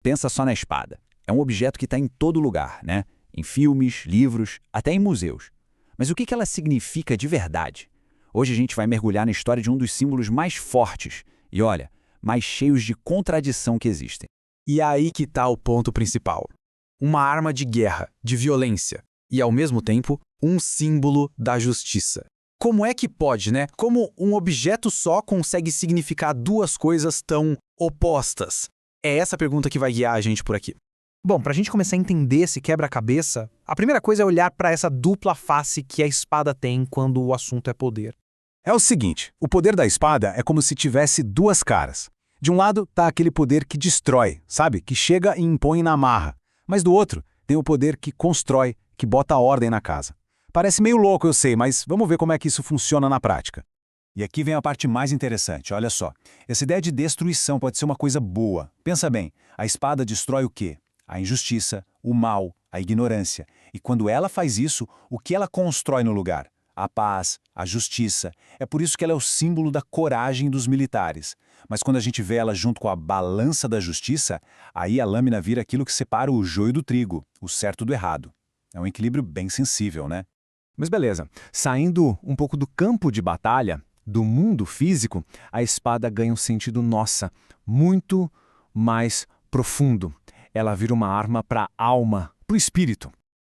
Pensa só na espada. É um objeto que está em todo lugar, né? Em filmes, livros, até em museus. Mas o que ela significa de verdade? Hoje a gente vai mergulhar na história de um dos símbolos mais fortes e, olha, mais cheios de contradição que existem. E aí que está o ponto principal. Uma arma de guerra, de violência, e ao mesmo tempo, um símbolo da justiça. Como é que pode, né? Como um objeto só consegue significar duas coisas tão opostas? É essa pergunta que vai guiar a gente por aqui. Bom, para a gente começar a entender esse quebra-cabeça, a primeira coisa é olhar para essa dupla face que a espada tem quando o assunto é poder. É o seguinte, o poder da espada é como se tivesse duas caras. De um lado está aquele poder que destrói, sabe? Que chega e impõe na marra. Mas do outro tem o poder que constrói, que bota ordem na casa. Parece meio louco, eu sei, mas vamos ver como é que isso funciona na prática. E aqui vem a parte mais interessante, olha só. Essa ideia de destruição pode ser uma coisa boa. Pensa bem, a espada destrói o quê? A injustiça, o mal, a ignorância. E quando ela faz isso, o que ela constrói no lugar? A paz, a justiça. É por isso que ela é o símbolo da coragem dos militares. Mas quando a gente vê ela junto com a balança da justiça, aí a lâmina vira aquilo que separa o joio do trigo, o certo do errado. É um equilíbrio bem sensível, né? Mas beleza, saindo um pouco do campo de batalha, do mundo físico, a espada ganha um sentido nossa, muito mais profundo. Ela vira uma arma para a alma, para o espírito.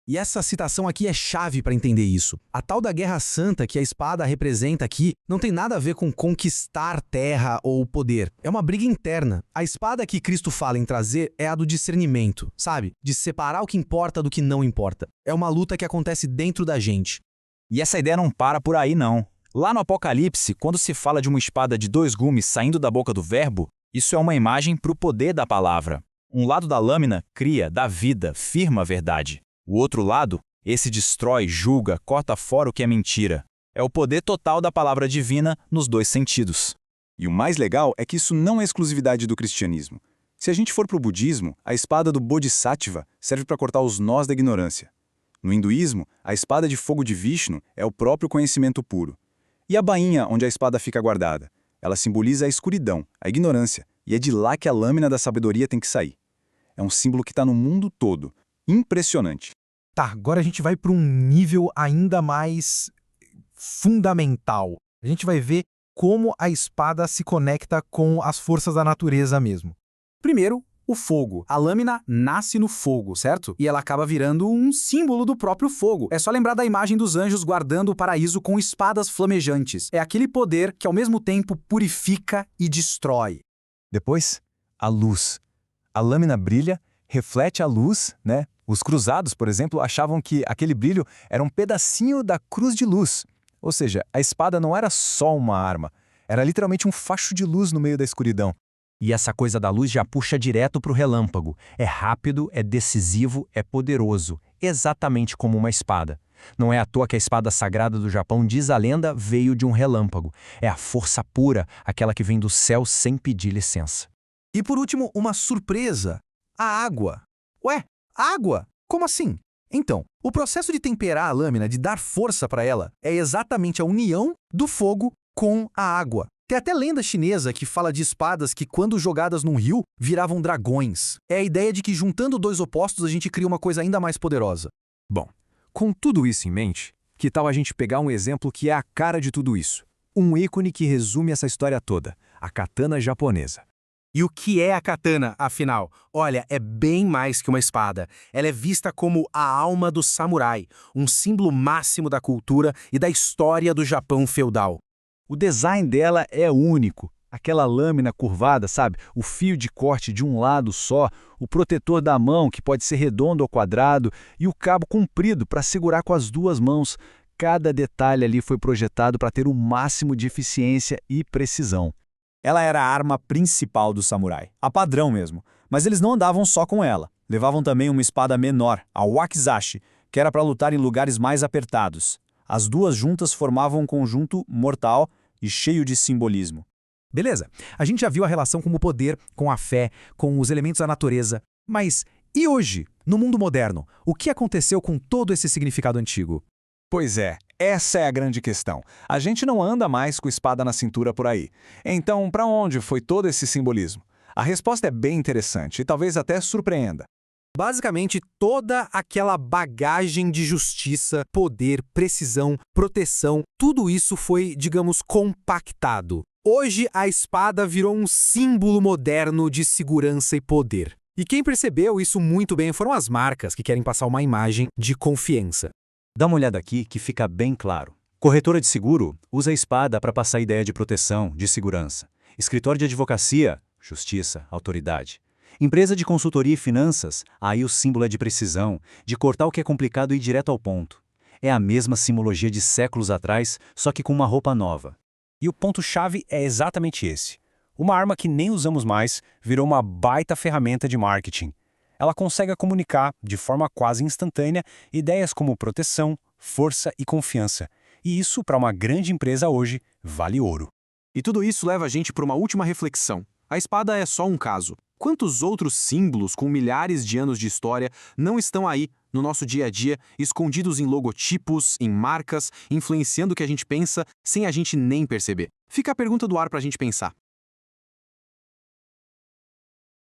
E essa citação aqui é chave para entender isso. A tal da Guerra Santa que a espada representa aqui não tem nada a ver com conquistar terra ou poder. É uma briga interna. A espada que Cristo fala em trazer é a do discernimento, sabe? De separar o que importa do que não importa. É uma luta que acontece dentro da gente. E essa ideia não para por aí, não. Lá no Apocalipse, quando se fala de uma espada de 2 gumes saindo da boca do Verbo, isso é uma imagem para o poder da palavra. Um lado da lâmina cria, dá vida, firma a verdade. O outro lado, esse destrói, julga, corta fora o que é mentira. É o poder total da palavra divina nos dois sentidos. E o mais legal é que isso não é exclusividade do cristianismo. Se a gente for para o budismo, a espada do Bodhisattva serve para cortar os nós da ignorância. No hinduísmo, a espada de fogo de Vishnu é o próprio conhecimento puro. E a bainha onde a espada fica guardada? Ela simboliza a escuridão, a ignorância, e é de lá que a lâmina da sabedoria tem que sair. É um símbolo que está no mundo todo. Impressionante. Tá, agora a gente vai para um nível ainda mais fundamental. A gente vai ver como a espada se conecta com as forças da natureza mesmo. Primeiro, o fogo. A lâmina nasce no fogo, certo? E ela acaba virando um símbolo do próprio fogo. É só lembrar da imagem dos anjos guardando o paraíso com espadas flamejantes. É aquele poder que ao mesmo tempo purifica e destrói. Depois, a luz. A lâmina brilha, reflete a luz, né? Os cruzados, por exemplo, achavam que aquele brilho era um pedacinho da cruz de luz. Ou seja, a espada não era só uma arma, era literalmente um facho de luz no meio da escuridão. E essa coisa da luz já puxa direto para o relâmpago. É rápido, é decisivo, é poderoso, exatamente como uma espada. Não é à toa que a espada sagrada do Japão, diz a lenda, veio de um relâmpago. É a força pura, aquela que vem do céu sem pedir licença. E por último, uma surpresa: a água. Ué, água? Como assim? Então, o processo de temperar a lâmina, de dar força para ela, é exatamente a união do fogo com a água. Tem até lenda chinesa que fala de espadas que, quando jogadas num rio, viravam dragões. É a ideia de que, juntando dois opostos, a gente cria uma coisa ainda mais poderosa. Bom, com tudo isso em mente, que tal a gente pegar um exemplo que é a cara de tudo isso? Um ícone que resume essa história toda, a katana japonesa. E o que é a katana, afinal? Olha, é bem mais que uma espada. Ela é vista como a alma do samurai, um símbolo máximo da cultura e da história do Japão feudal. O design dela é único. Aquela lâmina curvada, sabe? O fio de corte de um lado só, o protetor da mão, que pode ser redondo ou quadrado, e o cabo comprido para segurar com as duas mãos. Cada detalhe ali foi projetado para ter o máximo de eficiência e precisão. Ela era a arma principal do samurai, a padrão mesmo. Mas eles não andavam só com ela. Levavam também uma espada menor, a wakizashi, que era para lutar em lugares mais apertados. As duas juntas formavam um conjunto mortal e cheio de simbolismo. Beleza, a gente já viu a relação com o poder, com a fé, com os elementos da natureza. Mas e hoje, no mundo moderno, o que aconteceu com todo esse significado antigo? Pois é, essa é a grande questão. A gente não anda mais com espada na cintura por aí. Então, para onde foi todo esse simbolismo? A resposta é bem interessante e talvez até surpreenda. Basicamente, toda aquela bagagem de justiça, poder, precisão, proteção, tudo isso foi, digamos, compactado. Hoje, a espada virou um símbolo moderno de segurança e poder. E quem percebeu isso muito bem foram as marcas que querem passar uma imagem de confiança. Dá uma olhada aqui que fica bem claro. Corretora de seguro usa a espada para passar a ideia de proteção, de segurança. Escritório de advocacia, justiça, autoridade. Empresa de consultoria e finanças, aí o símbolo é de precisão, de cortar o que é complicado e ir direto ao ponto. É a mesma simbologia de séculos atrás, só que com uma roupa nova. E o ponto-chave é exatamente esse. Uma arma que nem usamos mais virou uma baita ferramenta de marketing. Ela consegue comunicar, de forma quase instantânea, ideias como proteção, força e confiança. E isso, para uma grande empresa hoje, vale ouro. E tudo isso leva a gente para uma última reflexão. A espada é só um caso. Quantos outros símbolos com milhares de anos de história não estão aí, no nosso dia a dia, escondidos em logotipos, em marcas, influenciando o que a gente pensa, sem a gente nem perceber? Fica a pergunta do ar para a gente pensar.